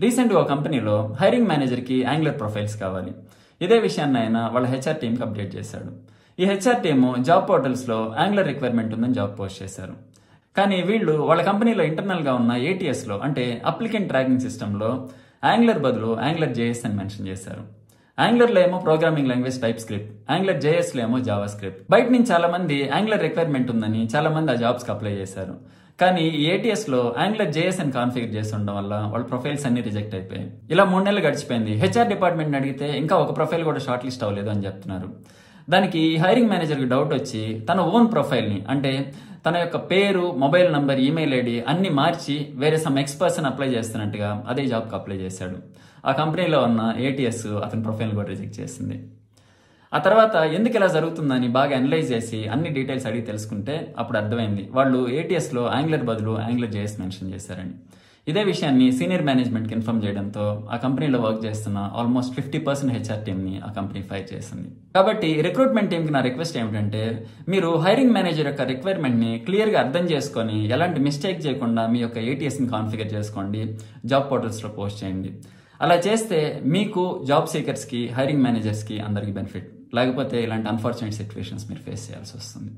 రీసెంట్గా ఒక కంపెనీలో హైరింగ్ మేనేజర్కి యాంగులర్ ప్రొఫైల్స్ కావాలి. ఇదే విషయాన్ని ఆయన వాళ్ళ హెచ్ఆర్ టీంకి అప్డేట్ చేశాడు. ఈ హెచ్ఆర్ టీము జాబ్ పోర్టల్స్లో యాంగులర్ రిక్వైర్మెంట్ ఉందని జాబ్ పోస్ట్ చేశారు. కానీ వీళ్ళు వాళ్ళ కంపెనీలో ఇంటర్నల్గా ఉన్న ఏటీఎస్లో అంటే అప్లికెంట్ ట్రాకింగ్ సిస్టంలో యాంగులర్ బదులు యాంగులర్ జేఎస్ అని మెన్షన్ చేశారు. యాంగులర్లో ఏమో programming language TypeScript, Angular జేఎస్లో ఏమో జావా స్క్రిప్ట్. బయట నుంచి చాలా మంది యాంగులర్ రిక్వైర్మెంట్ ఉందని చాలా మంది ఆ జాబ్స్కి అప్లై చేశారు. కానీ ఈ ఏటీఎస్లో యాంగులర్ జేఎస్ అని కాన్ఫిగర్ చేసి ఉండడం వల్ల వాళ్ళ ప్రొఫైల్స్ అన్ని రిజెక్ట్ అయిపోయాయి. ఇలా 3 నెలలు గడిచిపోయింది. హెచ్ఆర్ డిపార్ట్మెంట్ అడిగితే ఇంకా ఒక ప్రొఫైల్ కూడా షార్ట్ లిస్ట్ అవ్వలేదు అని చెప్తున్నారు. దానికి హైరింగ్ మేనేజర్కి డౌట్ వచ్చి తన ఓన్ ప్రొఫైల్ని అంటే తన యొక్క పేరు, మొబైల్ నంబర్, ఈమెయిల్ ఐడి అన్ని మార్చి వేరే సమ్ ఎక్స్ పర్సన్ అప్లై చేస్తున్నట్టుగా అదే జాబ్కి అప్లై చేశాడు. ఆ కంపెనీలో ఉన్న ఏటీఎస్ అతని ప్రొఫైల్ కూడా రిజెక్ట్ చేసింది. ఆ తర్వాత ఎందుకు ఇలా జరుగుతుందని బాగా అనలైజ్ చేసి అన్ని డీటెయిల్స్ అడిగి తెలుసుకుంటే అప్పుడు అర్థమైంది వాళ్ళు ఏటీఎస్లో యాంగులర్ బదులు యాంగులర్ జేఎస్ మెన్షన్ చేశారని. ఇదే విషయాన్ని సీనియర్ మేనేజ్మెంట్కి ఇన్ఫార్మ్ చేయడంతో ఆ కంపెనీలో వర్క్ చేస్తున్న ఆల్మోస్ట్ 50% హెచ్ఆర్ టీమ్ని ఆ కంపెనీ ఫైర్ చేసింది. కాబట్టి రిక్రూట్మెంట్ టీమ్కి నా రిక్వెస్ట్ ఏమిటంటే మీరు హైరింగ్ మేనేజర్ యొక్క రిక్వైర్మెంట్ని క్లియర్గా అర్థం చేసుకొని ఎలాంటి మిస్టేక్ చేయకుండా మీ యొక్క ఏటీఎస్ని కాన్ఫిగర్ చేసుకోండి, జాబ్ పోర్టల్స్లో పోస్ట్ చేయండి. అలా చేస్తే మీకు, జాబ్ సీకర్స్కి, హైరింగ్ మేనేజర్స్కి అందరికీ బెనిఫిట్. లేకపోతే ఇలాంటి అన్ఫార్చునేట్ సిచ్యువేషన్స్ మీరు ఫేస్ చేయాల్సి వస్తుంది.